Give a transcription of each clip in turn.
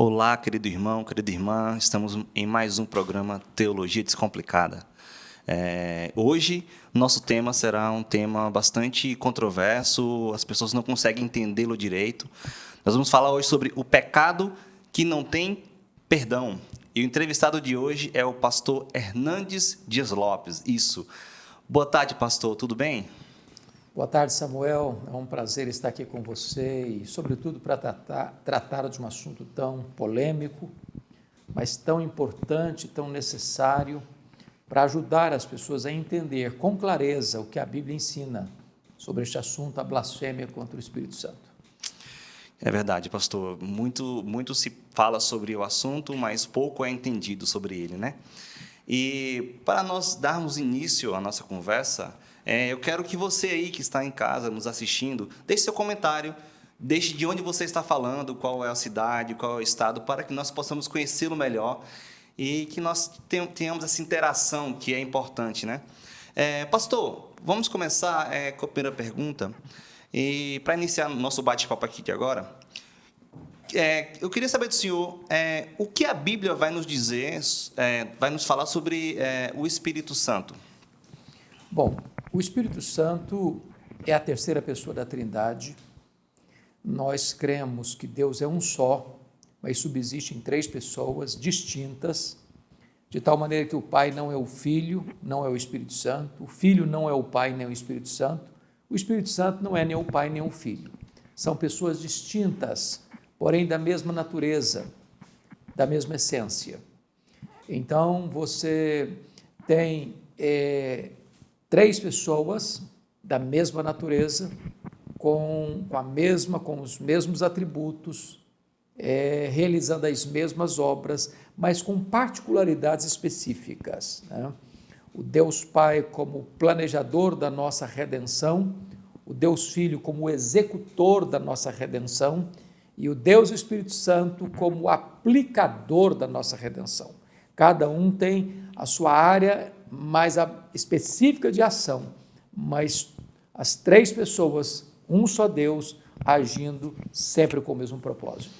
Olá, querido irmão, querida irmã, estamos em mais um programa Teologia Descomplicada. Hoje, nosso tema será um tema bastante controverso, as pessoas não conseguem entendê-lo direito. Nós vamos falar hoje sobre o pecado que não tem perdão. E o entrevistado de hoje é o pastor Hernandes Dias Lopes. Isso. Boa tarde, pastor, tudo bem? Boa tarde, Samuel. É um prazer estar aqui com você e, sobretudo, para tratar de um assunto tão polêmico, mas tão importante, tão necessário, para ajudar as pessoas a entender com clareza o que a Bíblia ensina sobre este assunto, a blasfêmia contra o Espírito Santo. É verdade, pastor. Muito se fala sobre o assunto, mas pouco é entendido sobre ele, né? E para nós darmos início à nossa conversa, eu quero que você aí que está em casa nos assistindo, deixe seu comentário, deixe de onde você está falando, qual é a cidade, qual é o estado, para que nós possamos conhecê-lo melhor e que nós tenhamos essa interação que é importante, né? Pastor, vamos começar com a primeira pergunta. E para iniciar nosso bate-papo aqui de agora, eu queria saber do senhor o que a Bíblia vai nos dizer, vai nos falar sobre o Espírito Santo. Bom, o Espírito Santo é a terceira pessoa da Trindade. Nós cremos que Deus é um só, mas subsiste em três pessoas distintas, de tal maneira que o Pai não é o Filho, não é o Espírito Santo, o Filho não é o Pai nem o Espírito Santo, o Espírito Santo não é nem o Pai nem o Filho. São pessoas distintas, porém da mesma natureza, da mesma essência. Então, você tem três pessoas da mesma natureza, com os mesmos atributos, realizando as mesmas obras, mas com particularidades específicas, né? O Deus Pai como planejador da nossa redenção, o Deus Filho como executor da nossa redenção e o Deus Espírito Santo como aplicador da nossa redenção. Cada um tem a sua área mais específica de ação, mas as três pessoas, um só Deus, agindo sempre com o mesmo propósito.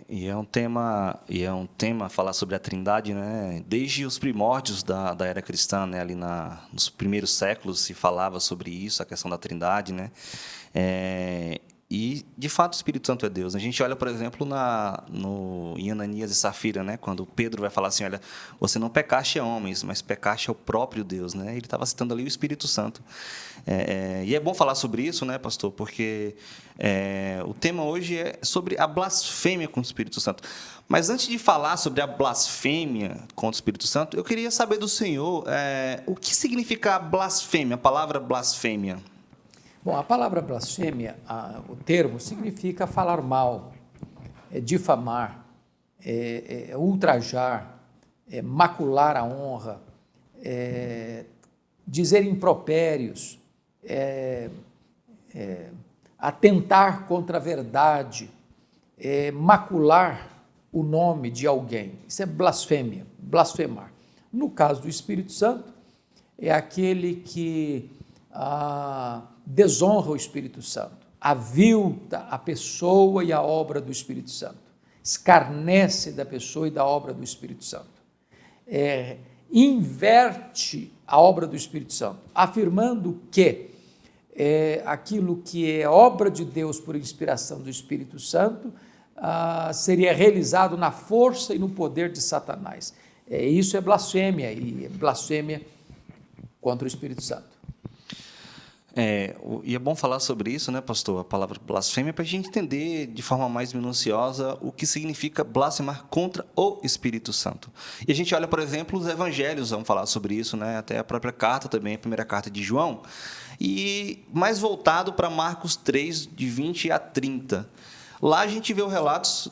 E é um tema falar sobre a Trindade, né? Desde os primórdios da era cristã, né? Ali nos primeiros séculos se falava sobre isso, a questão da Trindade, né? E, de fato, o Espírito Santo é Deus. A gente olha, por exemplo, em Ananias e Safira, né? Quando Pedro vai falar assim, olha, você não pecaste a homens, mas pecaste ao próprio Deus, né? Ele estava citando ali o Espírito Santo. E é bom falar sobre isso, né, pastor? Porque o tema hoje é sobre a blasfêmia contra o Espírito Santo. Mas antes de falar sobre a blasfêmia contra o Espírito Santo, eu queria saber do senhor o que significa a blasfêmia, a palavra blasfêmia. Bom, a palavra blasfêmia, o termo, significa falar mal, difamar, ultrajar, macular a honra, dizer impropérios, atentar contra a verdade, macular o nome de alguém. Isso é blasfêmia, blasfemar. No caso do Espírito Santo, é aquele que desonra o Espírito Santo, avilta a pessoa e a obra do Espírito Santo, escarnece da pessoa e da obra do Espírito Santo, inverte a obra do Espírito Santo, afirmando que aquilo que é obra de Deus por inspiração do Espírito Santo seria realizado na força e no poder de Satanás. Isso é blasfêmia, e blasfêmia contra o Espírito Santo. E é bom falar sobre isso, né, pastor? A palavra blasfêmia, para a gente entender de forma mais minuciosa o que significa blasfemar contra o Espírito Santo. E a gente olha, por exemplo, os evangelhos vão falar sobre isso, né? Até a própria carta também, a primeira carta de João, e mais voltado para Marcos 3, de 20 a 30. Lá a gente vê o relatos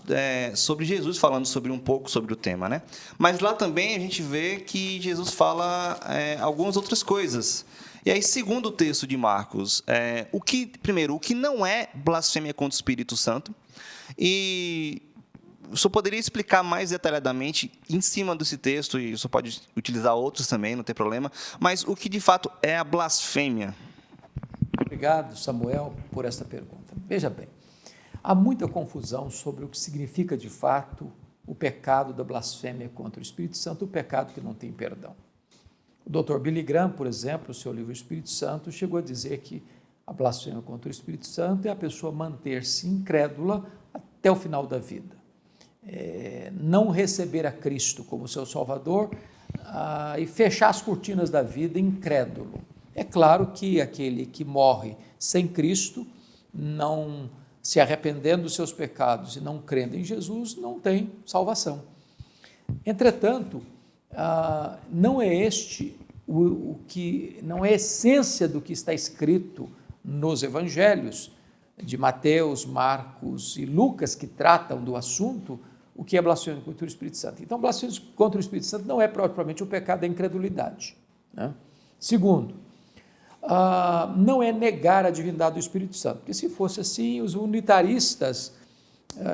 sobre Jesus falando um pouco sobre o tema, né? Mas lá também a gente vê que Jesus fala algumas outras coisas. E aí, segundo o texto de Marcos, o que não é blasfêmia contra o Espírito Santo, e o senhor poderia explicar mais detalhadamente em cima desse texto, e o senhor pode utilizar outros também, não tem problema, mas o que de fato é a blasfêmia? Obrigado, Samuel, por essa pergunta. Veja bem, Há muita confusão sobre o que significa de fato o pecado da blasfêmia contra o Espírito Santo, o pecado que não tem perdão. O Dr. Billy Graham, por exemplo, no seu livro Espírito Santo, chegou a dizer que a blasfêmia contra o Espírito Santo é a pessoa manter-se incrédula até o final da vida. Não receber a Cristo como seu Salvador e fechar as cortinas da vida incrédulo. É claro que aquele que morre sem Cristo, não se arrependendo dos seus pecados e não crendo em Jesus, não tem salvação. Entretanto, não é não é a essência do que está escrito nos evangelhos de Mateus, Marcos e Lucas, que tratam do assunto, o que é blasfêmia contra o Espírito Santo. Então, blasfêmia contra o Espírito Santo não é propriamente o pecado da incredulidade, né? Segundo, não é negar a divindade do Espírito Santo, porque se fosse assim, os unitaristas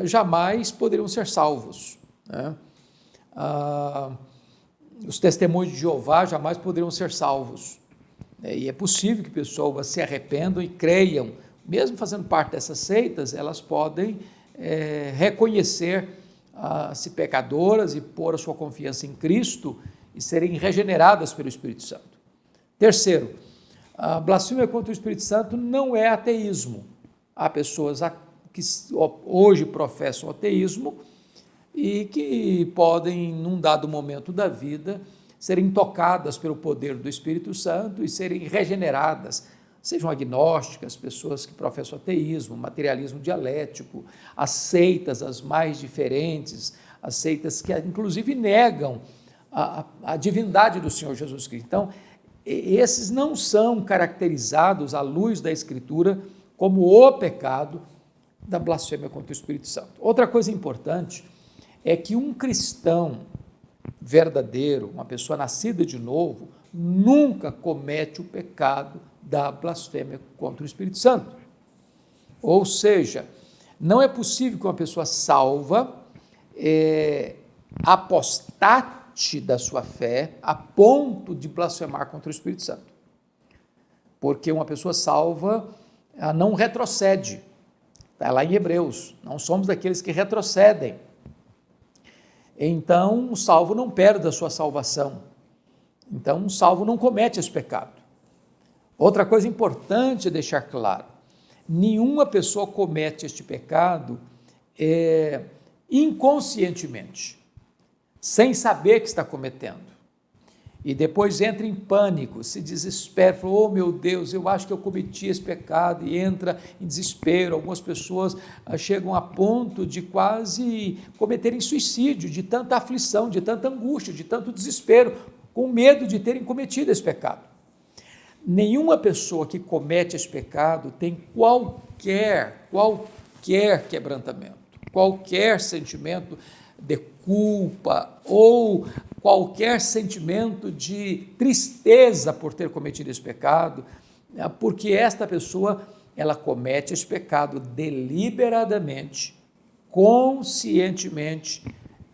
jamais poderiam ser salvos, né? Os testemunhos de Jeová jamais poderiam ser salvos, e é possível que pessoas se arrependam e creiam, mesmo fazendo parte dessas seitas, elas podem reconhecer-se pecadoras e pôr a sua confiança em Cristo e serem regeneradas pelo Espírito Santo. Terceiro, a blasfêmia contra o Espírito Santo não é ateísmo. Há pessoas que hoje professam ateísmo e que podem, num dado momento da vida, serem tocadas pelo poder do Espírito Santo e serem regeneradas, sejam agnósticas, pessoas que professam ateísmo, materialismo dialético, as seitas as mais diferentes, as seitas que inclusive negam a divindade do Senhor Jesus Cristo. Então, esses não são caracterizados à luz da Escritura como o pecado da blasfêmia contra o Espírito Santo. Outra coisa importante é que um cristão verdadeiro, uma pessoa nascida de novo, nunca comete o pecado da blasfêmia contra o Espírito Santo. Ou seja, não é possível que uma pessoa salva apostate da sua fé a ponto de blasfemar contra o Espírito Santo. Porque uma pessoa salva não retrocede. Está lá em Hebreus, não somos daqueles que retrocedem. Então, o salvo não perde a sua salvação. Então, o salvo não comete esse pecado. Outra coisa importante deixar claro, nenhuma pessoa comete este pecado inconscientemente, sem saber que está cometendo. E depois entra em pânico, se desespera, fala, oh meu Deus, eu acho que eu cometi esse pecado, e entra em desespero. Algumas pessoas chegam a ponto de quase cometerem suicídio, de tanta aflição, de tanta angústia, de tanto desespero, com medo de terem cometido esse pecado. Nenhuma pessoa que comete esse pecado tem qualquer quebrantamento, qualquer sentimento de culpa ou qualquer sentimento de tristeza por ter cometido esse pecado, porque esta pessoa, ela comete esse pecado deliberadamente, conscientemente,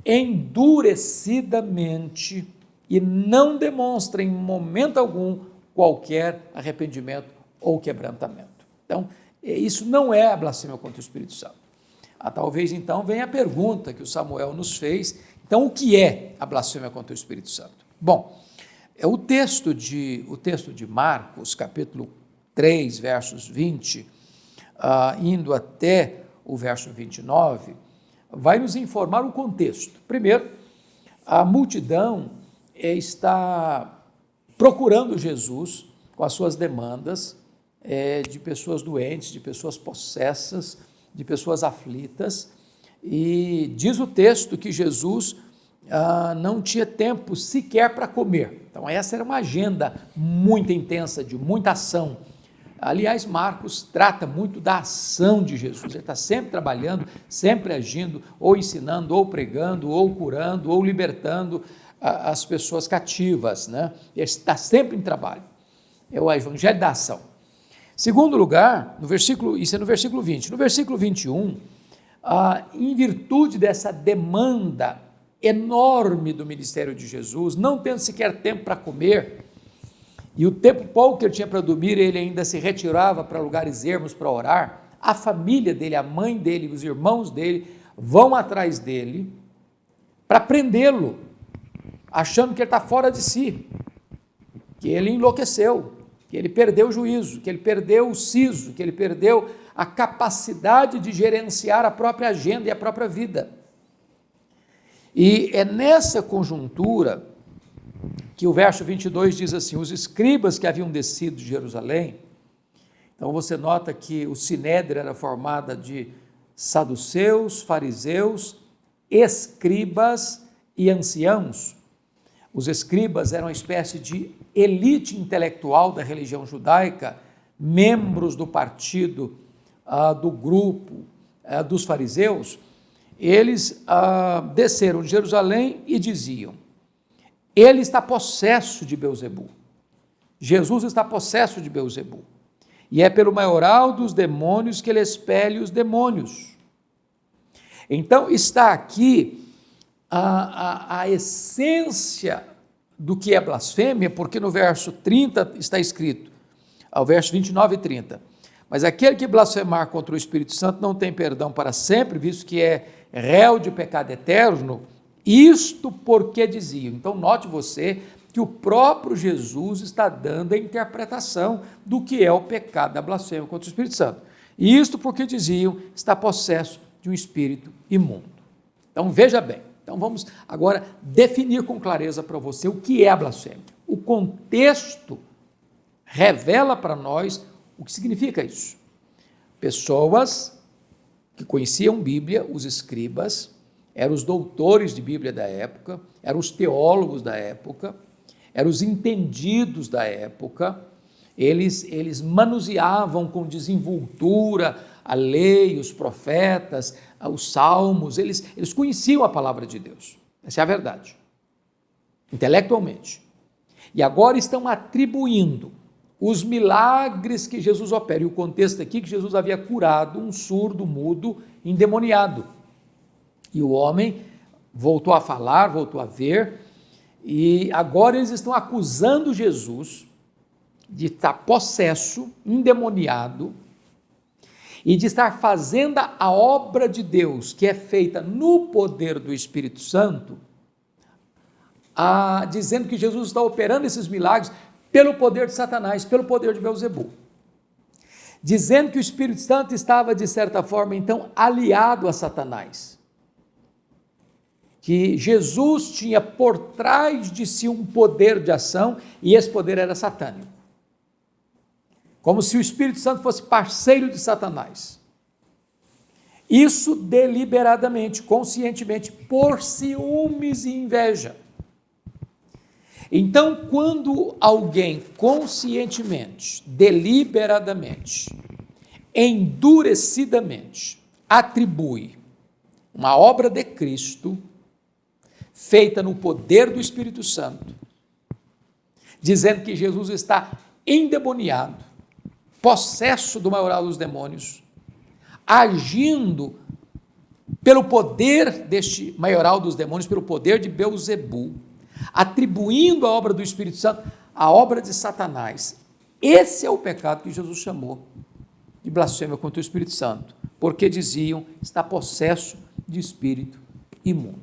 endurecidamente e não demonstra em momento algum qualquer arrependimento ou quebrantamento. Então, isso não é a blasfêmia contra o Espírito Santo. Talvez então venha a pergunta que o Samuel nos fez, então o que é a blasfêmia contra o Espírito Santo? Bom, o texto de Marcos, capítulo 3, versos 20, indo até o verso 29, vai nos informar o contexto. Primeiro, a multidão está procurando Jesus com as suas demandas de pessoas doentes, de pessoas possessas, de pessoas aflitas, e diz o texto que Jesus não tinha tempo sequer para comer. Então essa era uma agenda muito intensa, de muita ação. Aliás, Marcos trata muito da ação de Jesus, ele está sempre trabalhando, sempre agindo, ou ensinando, ou pregando, ou curando, ou libertando as pessoas cativas, né? Ele está sempre em trabalho, é o evangelho da ação. Segundo lugar, isso é no versículo 20, no versículo 21, em virtude dessa demanda enorme do ministério de Jesus, não tendo sequer tempo para comer, e o tempo pouco que ele tinha para dormir, ele ainda se retirava para lugares ermos para orar, a família dele, a mãe dele, os irmãos dele, vão atrás dele para prendê-lo, achando que ele está fora de si, que ele enlouqueceu, que ele perdeu o juízo, que ele perdeu o siso, que ele perdeu a capacidade de gerenciar a própria agenda e a própria vida. E é nessa conjuntura que o verso 22 diz assim: os escribas que haviam descido de Jerusalém. Então você nota que o sinédrio era formado de saduceus, fariseus, escribas e anciãos. Os escribas eram uma espécie de elite intelectual da religião judaica, membros do partido, do grupo dos fariseus. Eles desceram de Jerusalém e diziam: ele está possesso de Beelzebu. Jesus está possesso de Beelzebu. E é pelo maioral dos demônios que ele expele os demônios. Então está aqui a essência do que é blasfêmia, porque no verso 30 está escrito, ao verso 29 e 30, mas aquele que blasfemar contra o Espírito Santo não tem perdão para sempre, visto que é réu de pecado eterno, isto porque diziam. Então note você que o próprio Jesus está dando a interpretação do que é o pecado da blasfêmia contra o Espírito Santo. E isto porque diziam, está possesso de um espírito imundo. Então veja bem, então vamos agora definir com clareza para você o que é a blasfêmia. O contexto revela para nós o que significa isso. Pessoas que conheciam Bíblia, os escribas, eram os doutores de Bíblia da época, eram os teólogos da época, eram os entendidos da época, eles manuseavam com desenvoltura a lei, os profetas, os salmos, eles conheciam a palavra de Deus, essa é a verdade, intelectualmente. E agora estão atribuindo os milagres que Jesus opera, e o contexto aqui que Jesus havia curado um surdo, mudo, endemoniado. E o homem voltou a falar, voltou a ver, e agora eles estão acusando Jesus de estar possesso, endemoniado, e de estar fazendo a obra de Deus, que é feita no poder do Espírito Santo, dizendo que Jesus está operando esses milagres pelo poder de Satanás, pelo poder de Beelzebu. Dizendo que o Espírito Santo estava, de certa forma, então, aliado a Satanás. Que Jesus tinha por trás de si um poder de ação e esse poder era satânico. Como se o Espírito Santo fosse parceiro de Satanás. Isso deliberadamente, conscientemente, por ciúmes e inveja. Então, quando alguém conscientemente, deliberadamente, endurecidamente, atribui uma obra de Cristo, feita no poder do Espírito Santo, dizendo que Jesus está endemoniado, possesso do maioral dos demônios, agindo pelo poder deste maioral dos demônios, pelo poder de Beelzebu, atribuindo a obra do Espírito Santo à obra de Satanás. Esse é o pecado que Jesus chamou de blasfêmia contra o Espírito Santo, porque diziam, está possesso de espírito imundo.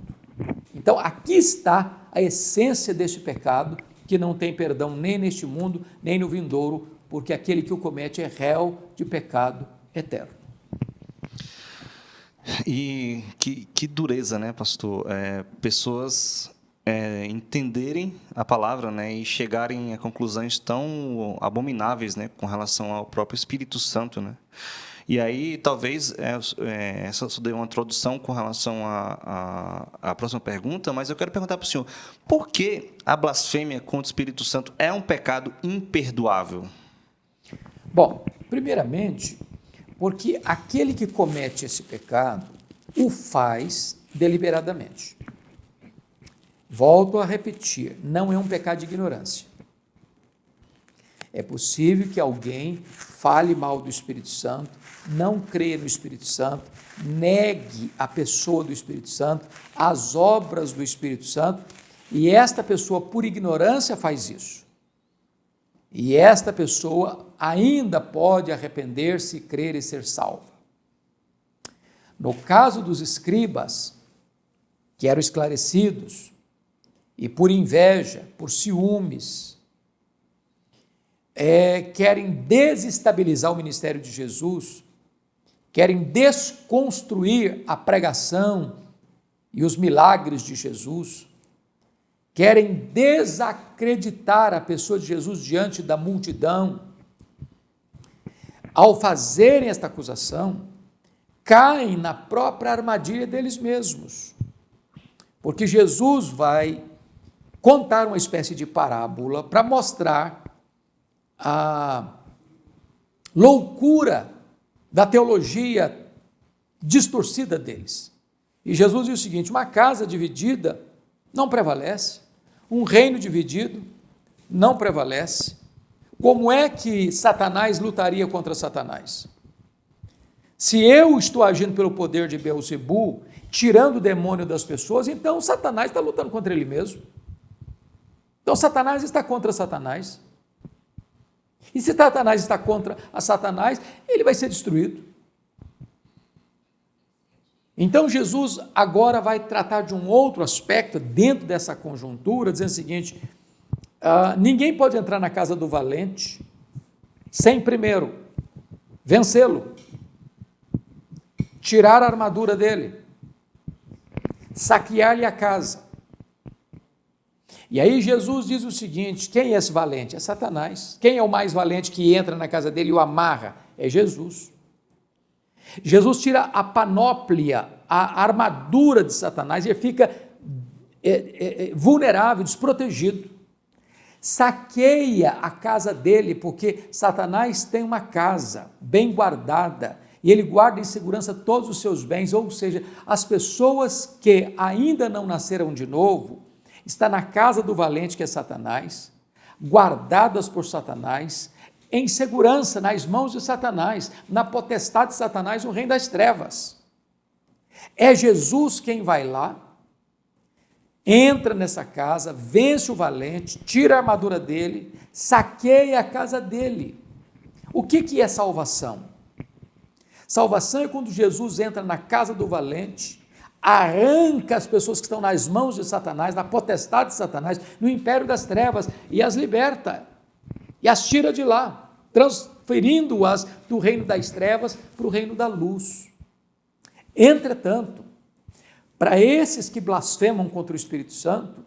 Então, aqui está a essência deste pecado, que não tem perdão nem neste mundo, nem no vindouro, porque aquele que o comete é réu de pecado eterno. E que dureza, né, pastor? Pessoas entenderem a palavra, né, e chegarem a conclusões tão abomináveis, né, com relação ao próprio Espírito Santo, né? E aí, talvez, essa só deu uma introdução com relação à próxima pergunta, mas eu quero perguntar para o senhor, por que a blasfêmia contra o Espírito Santo é um pecado imperdoável? Bom, primeiramente, porque aquele que comete esse pecado o faz deliberadamente. Volto a repetir, não é um pecado de ignorância. É possível que alguém fale mal do Espírito Santo, não creia no Espírito Santo, negue a pessoa do Espírito Santo, as obras do Espírito Santo, e esta pessoa, por ignorância, faz isso. E esta pessoa ainda pode arrepender-se, crer e ser salva. No caso dos escribas, que eram esclarecidos, e por inveja, por ciúmes, querem desestabilizar o ministério de Jesus, querem desconstruir a pregação e os milagres de Jesus, querem desacreditar a pessoa de Jesus diante da multidão. Ao fazerem esta acusação, caem na própria armadilha deles mesmos, porque Jesus vai contar uma espécie de parábola para mostrar a loucura da teologia distorcida deles. E Jesus diz o seguinte: uma casa dividida não prevalece, um reino dividido não prevalece. Como é que Satanás lutaria contra Satanás? Se eu estou agindo pelo poder de Beelzebu, tirando o demônio das pessoas, então Satanás está lutando contra ele mesmo. Então Satanás está contra Satanás. E se Satanás está contra a Satanás, ele vai ser destruído. Então Jesus agora vai tratar de um outro aspecto dentro dessa conjuntura, dizendo o seguinte: ninguém pode entrar na casa do valente sem primeiro vencê-lo, tirar a armadura dele, saquear-lhe a casa. E aí Jesus diz o seguinte: quem é esse valente? É Satanás. Quem é o mais valente que entra na casa dele e o amarra? É Jesus. Jesus tira a panóplia, a armadura de Satanás, e ele fica vulnerável, desprotegido. Saqueia a casa dele, porque Satanás tem uma casa bem guardada, e ele guarda em segurança todos os seus bens, ou seja, as pessoas que ainda não nasceram de novo, está na casa do valente, que é Satanás, guardadas por Satanás, em segurança nas mãos de Satanás, na potestade de Satanás, o reino das trevas. É Jesus quem vai lá, entra nessa casa, vence o valente, tira a armadura dele, saqueia a casa dele. O que é salvação? Salvação é quando Jesus entra na casa do valente, arranca as pessoas que estão nas mãos de Satanás, na potestade de Satanás, no império das trevas, e as liberta, e as tira de lá, transferindo-as do reino das trevas para o reino da luz. Entretanto, para esses que blasfemam contra o Espírito Santo,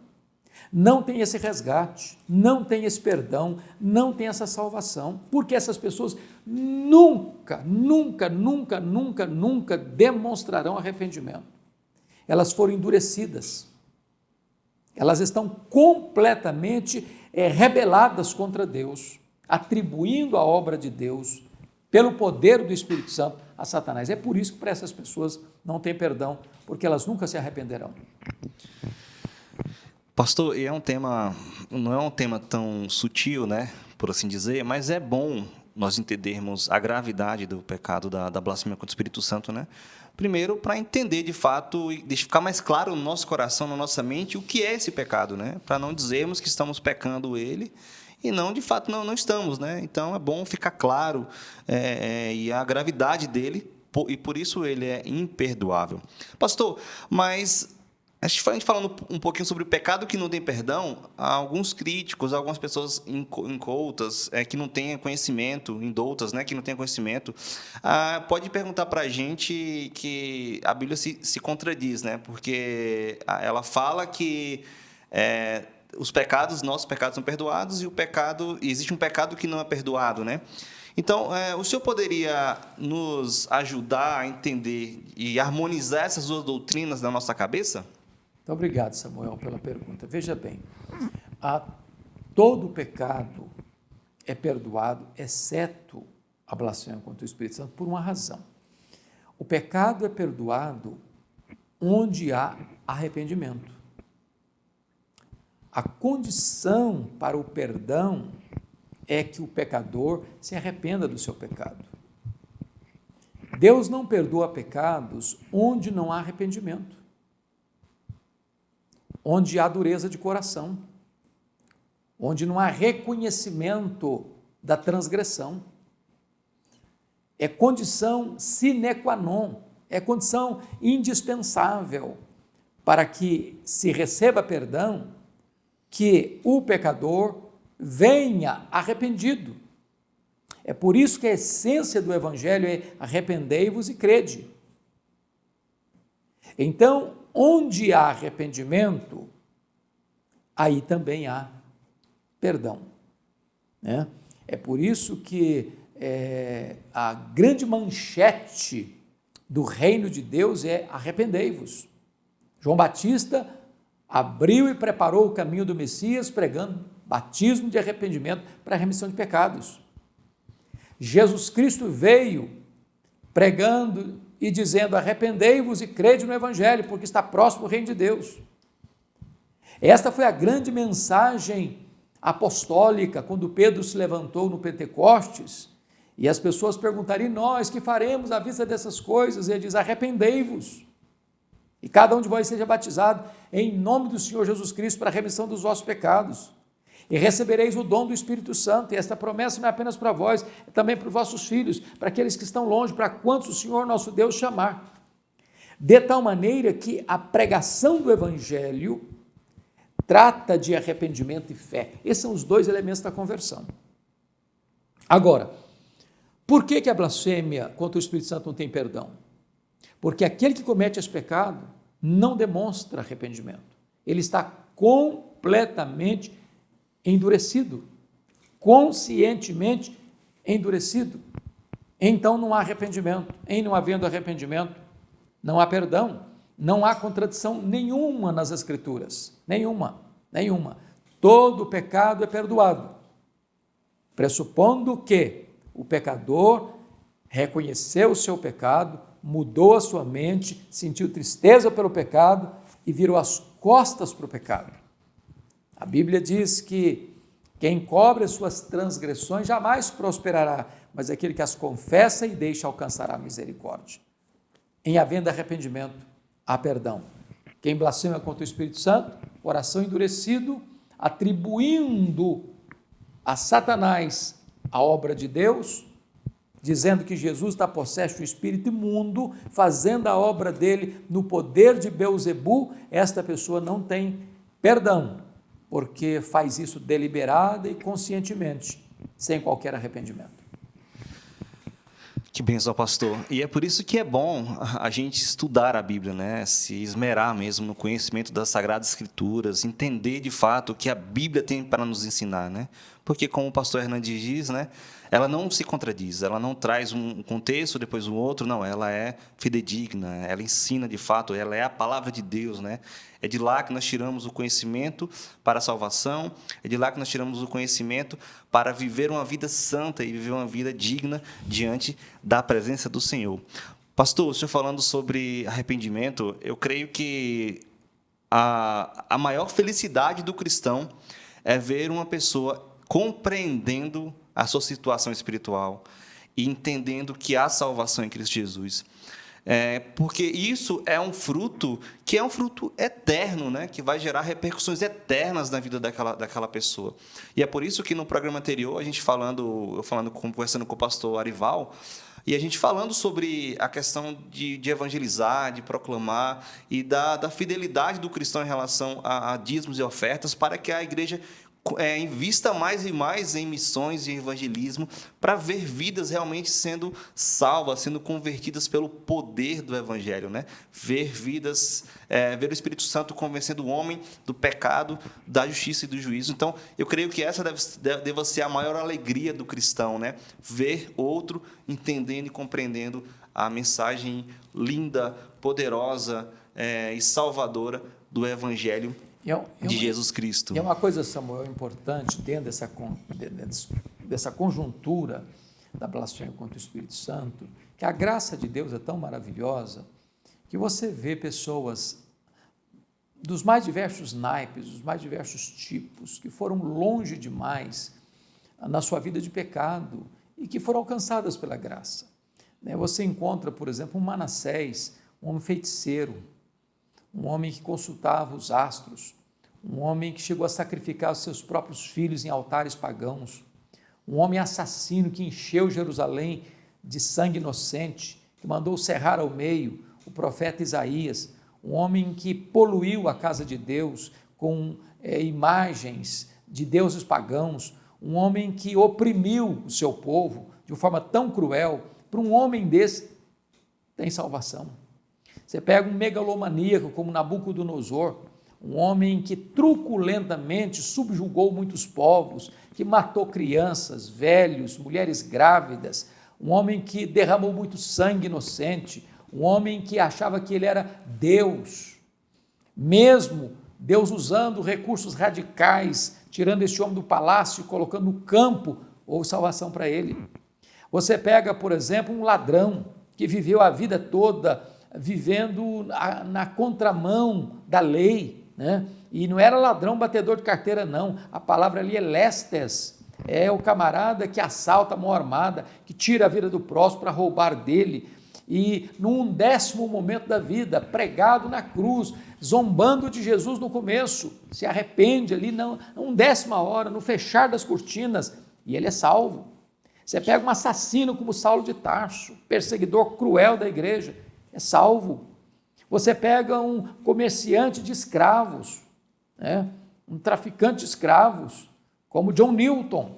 não tem esse resgate, não tem esse perdão, não tem essa salvação, porque essas pessoas nunca demonstrarão arrependimento. Elas foram endurecidas, elas estão completamente rebeladas contra Deus, atribuindo a obra de Deus, pelo poder do Espírito Santo, a Satanás. É por isso que para essas pessoas não tem perdão, porque elas nunca se arrependerão. Pastor, e não é um tema tão sutil, né, por assim dizer, mas é bom nós entendermos a gravidade do pecado da blasfêmia contra o Espírito Santo, né? Primeiro, para entender de fato e deixar ficar mais claro no nosso coração, na nossa mente, o que é esse pecado, né? Para não dizermos que estamos pecando ele e não, de fato, não estamos, né? Então, é bom ficar claro e a gravidade dele, e por isso ele é imperdoável. Pastor, mas a gente falando um pouquinho sobre o pecado que não tem perdão, há alguns críticos, algumas pessoas incoutas, que não têm conhecimento, indoutas, né, que não têm conhecimento, pode perguntar para a gente que a Bíblia se contradiz, né, porque ela fala que nossos pecados são perdoados e existe um pecado que não é perdoado, né? Então, o senhor poderia nos ajudar a entender e harmonizar essas duas doutrinas na nossa cabeça? Muito obrigado, Samuel, pela pergunta. Veja bem, todo pecado é perdoado, exceto a blasfêmia contra o Espírito Santo, por uma razão. O pecado é perdoado onde há arrependimento. A condição para o perdão é que o pecador se arrependa do seu pecado. Deus não perdoa pecados onde não há arrependimento, onde há dureza de coração, onde não há reconhecimento da transgressão. É condição sine qua non, é condição indispensável para que se receba perdão, que o pecador venha arrependido. É por isso que a essência do Evangelho é arrependei-vos e crede. Então, onde há arrependimento, aí também há perdão, né? É por isso que a grande manchete do reino de Deus é arrependei-vos. João Batista abriu e preparou o caminho do Messias, pregando batismo de arrependimento para a remissão de pecados. Jesus Cristo veio pregando e dizendo, arrependei-vos e crede no Evangelho, porque está próximo o reino de Deus. Esta foi a grande mensagem apostólica, quando Pedro se levantou no Pentecostes, e as pessoas perguntaram, e nós, que faremos à vista dessas coisas? E ele diz, arrependei-vos, e cada um de vós seja batizado em nome do Senhor Jesus Cristo para a remissão dos vossos pecados, e recebereis o dom do Espírito Santo, e esta promessa não é apenas para vós, é também para os vossos filhos, para aqueles que estão longe, para quantos o Senhor nosso Deus chamar. De tal maneira que a pregação do Evangelho trata de arrependimento e fé. Esses são os dois elementos da conversão. Agora, por que a blasfêmia contra o Espírito Santo não tem perdão? Porque aquele que comete esse pecado não demonstra arrependimento. Ele está completamente endurecido, conscientemente endurecido. Então não há arrependimento. Em não havendo arrependimento, não há perdão. Não há contradição nenhuma nas Escrituras. Nenhuma. Todo pecado é perdoado, pressupondo que o pecador reconheceu o seu pecado, mudou a sua mente, sentiu tristeza pelo pecado e virou as costas para o pecado. A Bíblia diz que quem cobre as suas transgressões jamais prosperará, mas aquele que as confessa e deixa alcançará a misericórdia. Em havendo arrependimento, há perdão. Quem blasfema contra o Espírito Santo, coração endurecido, atribuindo a Satanás a obra de Deus, dizendo que Jesus está possesso de um espírito imundo, fazendo a obra dele no poder de Beelzebu, esta pessoa não tem perdão, porque faz isso deliberada e conscientemente, sem qualquer arrependimento. Que bênção, pastor. E é por isso que é bom a gente estudar a Bíblia, né? Se esmerar mesmo no conhecimento das Sagradas Escrituras, entender de fato o que a Bíblia tem para nos ensinar, né? Porque, como o pastor Hernandes diz, né? Ela não se contradiz, ela não traz um contexto, depois o outro, não, ela é fidedigna, ela ensina de fato, ela é a palavra de Deus, né? É de lá que nós tiramos o conhecimento para a salvação, é de lá que nós tiramos o conhecimento para viver uma vida santa e viver uma vida digna diante da presença do Senhor. Pastor, o senhor falando sobre arrependimento, eu creio que a maior felicidade do cristão é ver uma pessoa compreendendo a sua situação espiritual e entendendo que há salvação em Cristo Jesus. Porque isso é um fruto que é um fruto eterno, né? Que vai gerar repercussões eternas na vida daquela pessoa. E é por isso que no programa anterior, conversando com o pastor Arival, e a gente falando sobre a questão de evangelizar, de proclamar e da fidelidade do cristão em relação a dízimos e ofertas, para que a igreja invista mais e mais em missões e evangelismo para ver vidas realmente sendo salvas, sendo convertidas pelo poder do Evangelho, né? Ver o Espírito Santo convencendo o homem do pecado, da justiça e do juízo. Então, eu creio que essa deve ser a maior alegria do cristão, né? Ver outro entendendo e compreendendo a mensagem linda, poderosa e salvadora do Evangelho de Jesus Cristo. E é uma coisa, Samuel, importante dentro dessa conjuntura da blasfêmia contra o Espírito Santo, que a graça de Deus é tão maravilhosa que você vê pessoas dos mais diversos naipes, dos mais diversos tipos, que foram longe demais na sua vida de pecado e que foram alcançadas pela graça. Você encontra, por exemplo, um Manassés, um homem feiticeiro, um homem que consultava os astros, um homem que chegou a sacrificar os seus próprios filhos em altares pagãos, um homem assassino que encheu Jerusalém de sangue inocente, que mandou cerrar ao meio o profeta Isaías, um homem que poluiu a casa de Deus com imagens de deuses pagãos, um homem que oprimiu o seu povo de uma forma tão cruel. Para um homem desse, tem salvação. Você pega um megalomaníaco como Nabucodonosor, um homem que truculentamente subjugou muitos povos, que matou crianças, velhos, mulheres grávidas, um homem que derramou muito sangue inocente, um homem que achava que ele era Deus, mesmo Deus usando recursos radicais, tirando esse homem do palácio e colocando no campo, houve salvação para ele. Você pega, por exemplo, um ladrão que viveu a vida toda vivendo na contramão da lei, né? E não era ladrão batedor de carteira, não. A palavra ali é lestes, é o camarada que assalta a mão armada, que tira a vida do próximo para roubar dele. E num 10º momento da vida, pregado na cruz, zombando de Jesus no começo, se arrepende ali, não, 10ª hora, no fechar das cortinas, e ele é salvo. Você pega um assassino como Saulo de Tarso, perseguidor cruel da igreja, é salvo. Você pega um comerciante de escravos, né? Um traficante de escravos, como John Newton,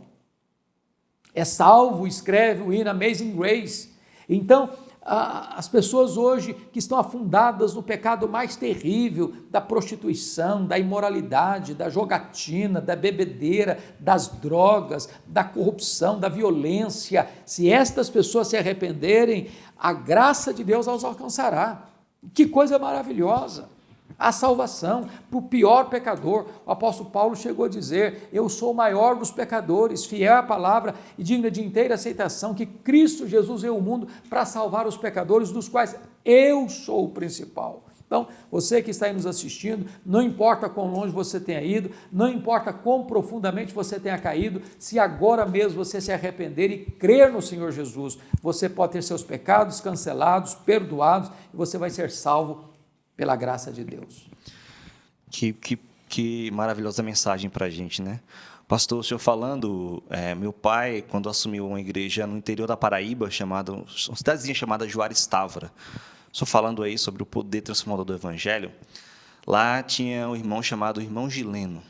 é salvo, escreve o hino Amazing Grace. Então, as pessoas hoje que estão afundadas no pecado mais terrível da prostituição, da imoralidade, da jogatina, da bebedeira, das drogas, da corrupção, da violência, se estas pessoas se arrependerem, a graça de Deus os alcançará. Que coisa maravilhosa! A salvação para o pior pecador. O apóstolo Paulo chegou a dizer: eu sou o maior dos pecadores, fiel à palavra e digna de inteira aceitação, que Cristo Jesus veio ao mundo para salvar os pecadores, dos quais eu sou o principal. Então, você que está aí nos assistindo, não importa quão longe você tenha ido, não importa quão profundamente você tenha caído, se agora mesmo você se arrepender e crer no Senhor Jesus, você pode ter seus pecados cancelados, perdoados, e você vai ser salvo pela graça de Deus. Que maravilhosa mensagem para a gente, né? Pastor, o senhor falando, meu pai, quando assumiu uma igreja no interior da Paraíba, uma cidadezinha chamada Juarez Távora, o senhor falando aí sobre o poder transformador do Evangelho, lá tinha um irmão chamado Irmão Gileno.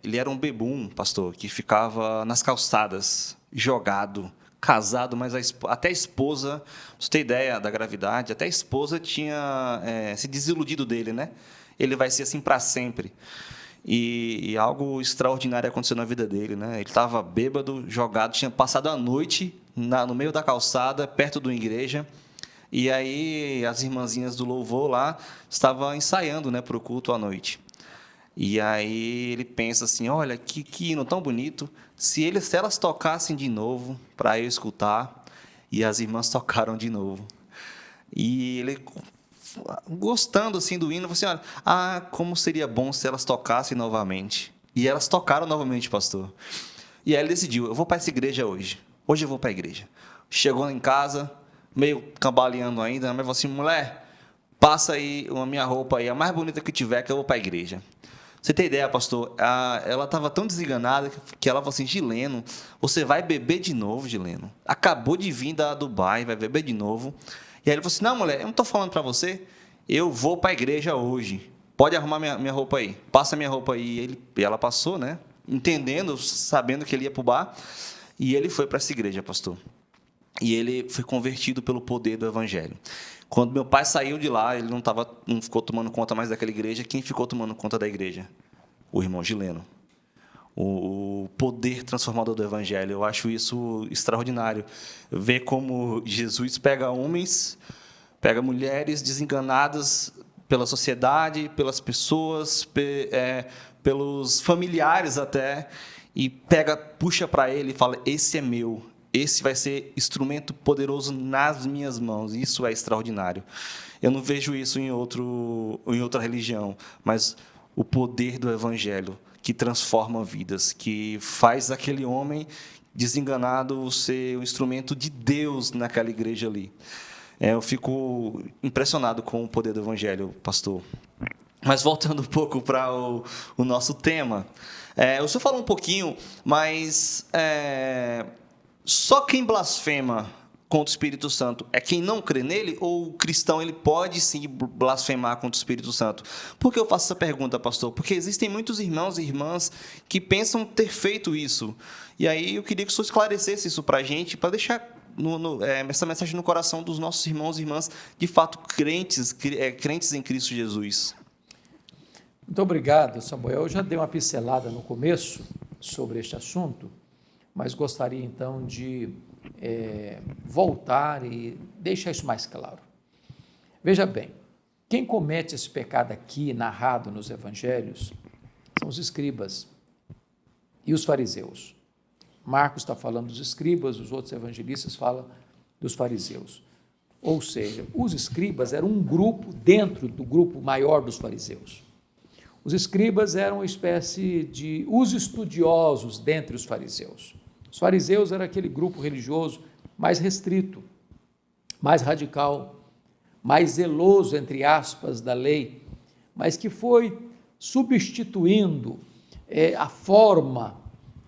Ele era um bebum, pastor, que ficava nas calçadas, jogado, casado, mas até a esposa, pra você ter ideia da gravidade, até a esposa tinha se desiludido dele, né? Ele vai ser assim para sempre. E algo extraordinário aconteceu na vida dele, né? Ele estava bêbado, jogado, tinha passado a noite no meio da calçada, perto de uma igreja, e aí as irmãzinhas do louvor lá estavam ensaiando, né, para o culto à noite. E aí ele pensa assim, olha, que hino tão bonito, se elas tocassem de novo para eu escutar, e as irmãs tocaram de novo. E ele, gostando assim do hino, falou assim, como seria bom se elas tocassem novamente. E elas tocaram novamente, pastor. E aí ele decidiu, eu vou para essa igreja hoje. Hoje eu vou para a igreja. Chegou em casa, meio cambaleando ainda, mas falou assim, mulher, passa aí a minha roupa aí, a mais bonita que tiver, que eu vou para a igreja. Você tem ideia, pastor? Ela estava tão desenganada que ela falou assim, Gileno, você vai beber de novo, Gileno. Acabou de vir da Dubai, vai beber de novo. E aí ele falou assim, não, mulher, eu não estou falando para você, eu vou para a igreja hoje. Pode arrumar minha roupa aí. Passa minha roupa aí. E ela passou, né? Entendendo, sabendo que ele ia para o bar. E ele foi para essa igreja, pastor. E ele foi convertido pelo poder do Evangelho. Quando meu pai saiu de lá, ele não ficou tomando conta mais daquela igreja. Quem ficou tomando conta da igreja? O irmão Gileno. O poder transformador do Evangelho. Eu acho isso extraordinário. Ver como Jesus pega homens, pega mulheres desenganadas pela sociedade, pelas pessoas, pelos familiares até, e puxa para ele e fala, esse é meu. Esse vai ser instrumento poderoso nas minhas mãos. Isso é extraordinário. Eu não vejo isso em outra religião, mas o poder do Evangelho que transforma vidas, que faz aquele homem desenganado ser um instrumento de Deus naquela igreja ali. Eu fico impressionado com o poder do Evangelho, pastor. Mas voltando um pouco para o nosso tema, o senhor falou um pouquinho, mas só quem blasfema contra o Espírito Santo é quem não crê nele, ou o cristão ele pode sim blasfemar contra o Espírito Santo? Por que eu faço essa pergunta, pastor? Porque existem muitos irmãos e irmãs que pensam ter feito isso. E aí eu queria que o senhor esclarecesse isso para a gente, para deixar essa mensagem no coração dos nossos irmãos e irmãs, de fato crentes em Cristo Jesus. Muito obrigado, Samuel. Eu já dei uma pincelada no começo sobre este assunto, mas gostaria então de voltar e deixar isso mais claro. Veja bem, quem comete esse pecado aqui, narrado nos evangelhos, são os escribas e os fariseus. Marcos está falando dos escribas, os outros evangelistas falam dos fariseus. Ou seja, os escribas eram um grupo dentro do grupo maior dos fariseus. Os escribas eram uma espécie de os estudiosos dentre os fariseus. Os fariseus eram aquele grupo religioso mais restrito, mais radical, mais zeloso, entre aspas, da lei, mas que foi substituindo a forma,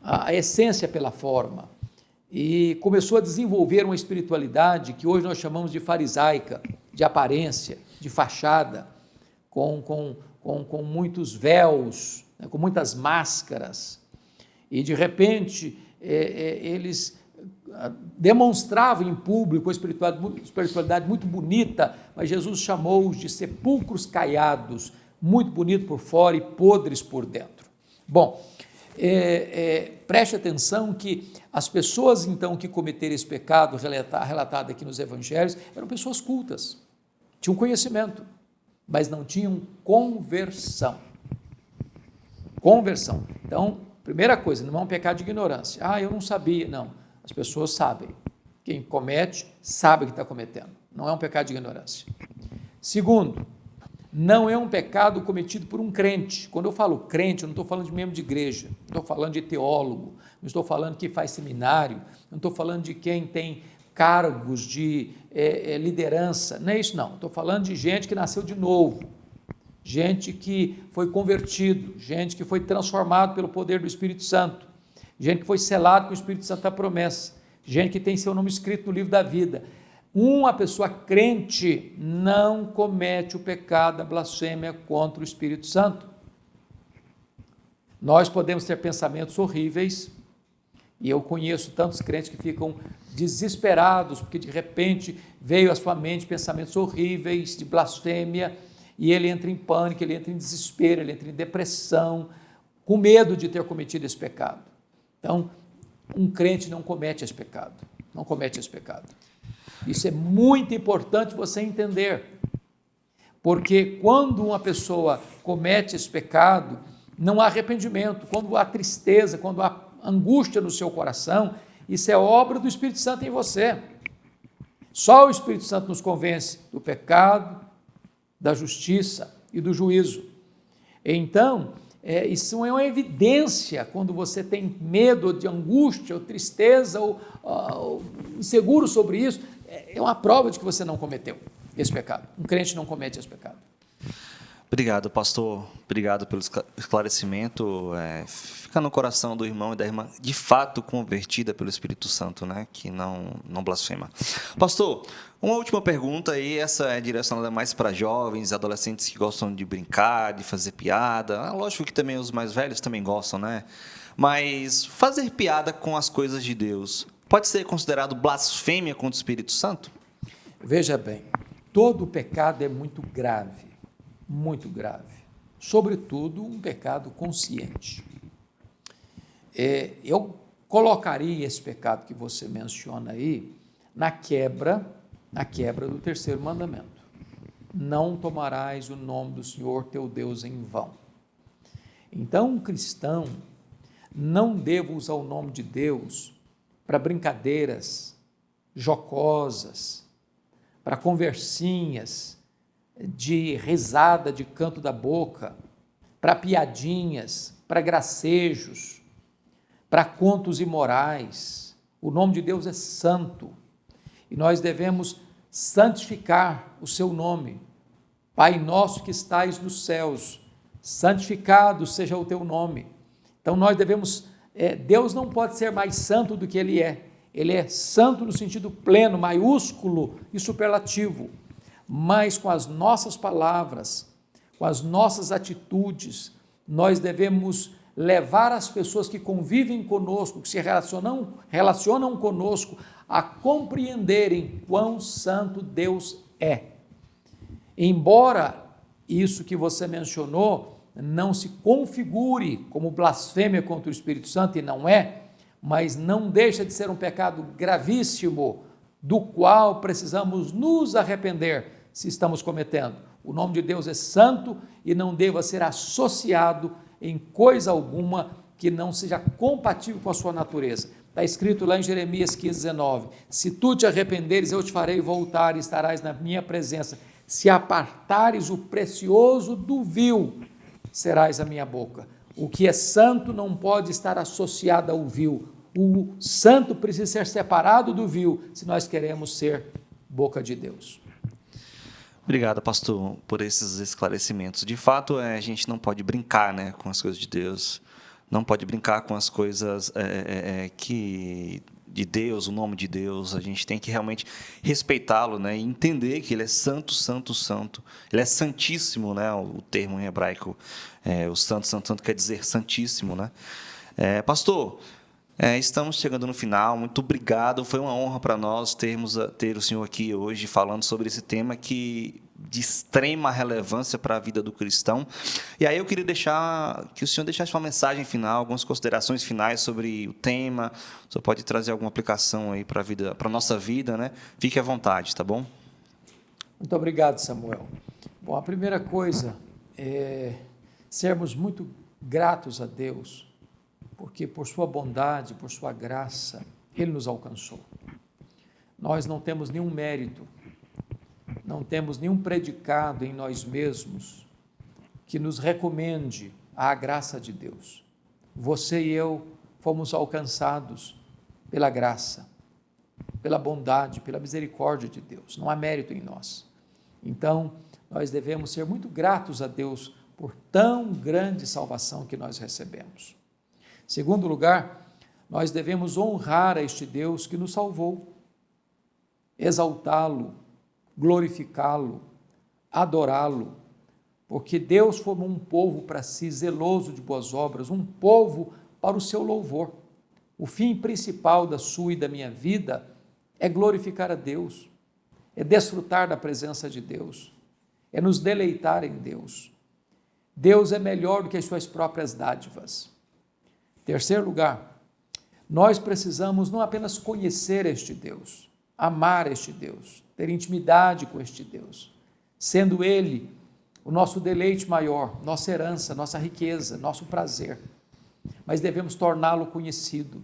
a essência pela forma, e começou a desenvolver uma espiritualidade que hoje nós chamamos de farisaica, de aparência, de fachada, com muitos véus, né, com muitas máscaras, e de repente eles demonstravam em público uma espiritualidade muito bonita, mas Jesus chamou-os de sepulcros caiados, muito bonito por fora e podres por dentro. Bom, preste atenção que as pessoas então que cometeram esse pecado relatado aqui nos evangelhos eram pessoas cultas, tinham conhecimento, mas não tinham conversão. Conversão. Então, primeira coisa, não é um pecado de ignorância. Eu não sabia. Não, as pessoas sabem. Quem comete, sabe o que está cometendo. Não é um pecado de ignorância. Segundo, não é um pecado cometido por um crente. Quando eu falo crente, eu não estou falando de membro de igreja, não estou falando de teólogo, não estou falando que faz seminário, não estou falando de quem tem cargos de liderança, não é isso não, estou falando de gente que nasceu de novo, gente que foi convertido, gente que foi transformado pelo poder do Espírito Santo, gente que foi selado com o Espírito Santo da promessa, gente que tem seu nome escrito no livro da vida. Uma pessoa crente não comete o pecado da blasfêmia contra o Espírito Santo. Nós podemos ter pensamentos horríveis, e eu conheço tantos crentes que ficam desesperados, porque de repente veio à sua mente pensamentos horríveis de blasfêmia, e ele entra em pânico, ele entra em desespero, ele entra em depressão, com medo de ter cometido esse pecado. Então, um crente não comete esse pecado, não comete esse pecado. Isso é muito importante você entender, porque quando uma pessoa comete esse pecado, não há arrependimento, quando há tristeza, quando há angústia no seu coração, isso é obra do Espírito Santo em você. Só o Espírito Santo nos convence do pecado, da justiça e do juízo. Então, isso é uma evidência quando você tem medo, de angústia, ou tristeza, ou inseguro sobre isso, é uma prova de que você não cometeu esse pecado. Um crente não comete esse pecado. Obrigado, pastor. Obrigado pelo esclarecimento. Fica no coração do irmão e da irmã, de fato convertida pelo Espírito Santo, né? Que não blasfema. Pastor, uma última pergunta aí, essa é direcionada mais para jovens, adolescentes que gostam de brincar, de fazer piada. Lógico que também os mais velhos também gostam, né? Mas fazer piada com as coisas de Deus pode ser considerado blasfêmia contra o Espírito Santo? Veja bem, todo pecado é muito grave. Muito grave, sobretudo um pecado consciente. Eu colocaria esse pecado que você menciona aí na quebra do terceiro mandamento. Não tomarás o nome do Senhor teu Deus em vão. Então, um cristão não deve usar o nome de Deus para brincadeiras jocosas, para conversinhas, de risada de canto da boca, para piadinhas, para gracejos, para contos imorais. O nome de Deus é santo e nós devemos santificar o seu nome. Pai nosso que estais nos céus, santificado seja o teu nome. Então nós devemos, Deus não pode ser mais santo do que Ele é santo no sentido pleno, maiúsculo e superlativo, mas com as nossas palavras, com as nossas atitudes, nós devemos levar as pessoas que convivem conosco, que se relacionam conosco, a compreenderem quão santo Deus é. Embora isso que você mencionou não se configure como blasfêmia contra o Espírito Santo, e não é, mas não deixa de ser um pecado gravíssimo, do qual precisamos nos arrepender se estamos cometendo. O nome de Deus é santo e não deva ser associado em coisa alguma que não seja compatível com a sua natureza. Está escrito lá em Jeremias 15:19, se tu te arrependeres, eu te farei voltar e estarás na minha presença. Se apartares o precioso do vil, serás a minha boca. O que é santo não pode estar associado ao vil. O santo precisa ser separado do vil, se nós queremos ser boca de Deus. Obrigado, pastor, por esses esclarecimentos. De fato, a gente não pode brincar, né, com as coisas de Deus, não pode brincar com as coisas que de Deus, o nome de Deus. A gente tem que realmente respeitá-lo, né, e entender que Ele é santo, santo, santo. Ele é santíssimo, né, o termo em hebraico, o santo, santo, santo quer dizer santíssimo, né. Pastor, estamos chegando no final, muito obrigado, foi uma honra para nós ter o senhor aqui hoje falando sobre esse tema de extrema relevância para a vida do cristão. E aí eu queria que o senhor deixasse uma mensagem final, algumas considerações finais sobre o tema. O senhor pode trazer alguma aplicação aí para a nossa vida, né? Fique à vontade, tá bom? Muito obrigado, Samuel. Bom, a primeira coisa é sermos muito gratos a Deus, porque por sua bondade, por sua graça, Ele nos alcançou. Nós não temos nenhum mérito, não temos nenhum predicado em nós mesmos que nos recomende à graça de Deus. Você e eu fomos alcançados pela graça, pela bondade, pela misericórdia de Deus. Não há mérito em nós. Então, nós devemos ser muito gratos a Deus por tão grande salvação que nós recebemos. Segundo lugar, nós devemos honrar a este Deus que nos salvou, exaltá-lo, glorificá-lo, adorá-lo, porque Deus formou um povo para si, zeloso de boas obras, um povo para o seu louvor. O fim principal da sua e da minha vida é glorificar a Deus, é desfrutar da presença de Deus, é nos deleitar em Deus. Deus é melhor do que as suas próprias dádivas. Terceiro lugar, nós precisamos não apenas conhecer este Deus, amar este Deus, ter intimidade com este Deus, sendo Ele o nosso deleite maior, nossa herança, nossa riqueza, nosso prazer, mas devemos torná-lo conhecido,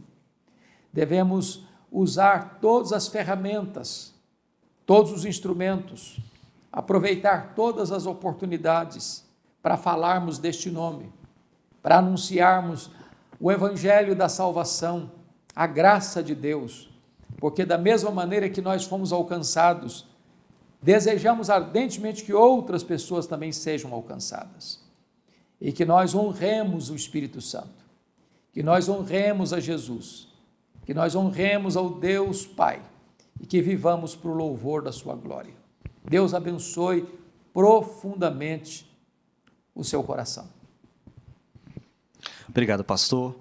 devemos usar todas as ferramentas, todos os instrumentos, aproveitar todas as oportunidades para falarmos deste nome, para anunciarmos o evangelho da salvação, a graça de Deus, porque da mesma maneira que nós fomos alcançados, desejamos ardentemente que outras pessoas também sejam alcançadas, e que nós honremos o Espírito Santo, que nós honremos a Jesus, que nós honremos ao Deus Pai, e que vivamos para o louvor da sua glória. Deus abençoe profundamente o seu coração. Obrigado, pastor.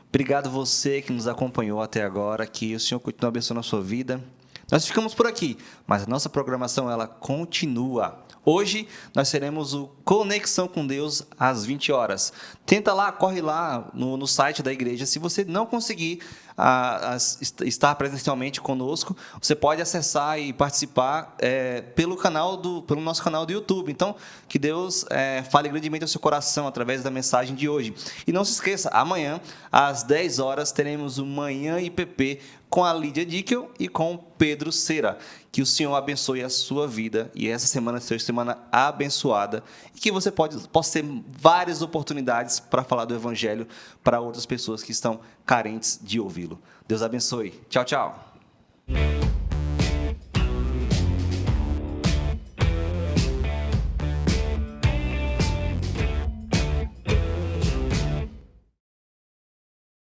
Obrigado você que nos acompanhou até agora, que o Senhor continue abençoando a sua vida. Nós ficamos por aqui, mas a nossa programação ela continua. Hoje nós teremos o Conexão com Deus às 20 horas. Tenta lá, corre lá no site da igreja. Se você não conseguir estar presencialmente conosco, você pode acessar e participar pelo nosso canal do YouTube. Então, que Deus fale grandemente ao seu coração através da mensagem de hoje. E não se esqueça, amanhã, às 10 horas, teremos o Manhã IPP com a Lídia Dickel e com o Pedro Cera. Que o Senhor abençoe a sua vida e essa semana seja semana abençoada e que você possa ter várias oportunidades para falar do Evangelho para outras pessoas que estão carentes de ouvi-lo. Deus abençoe. Tchau, tchau.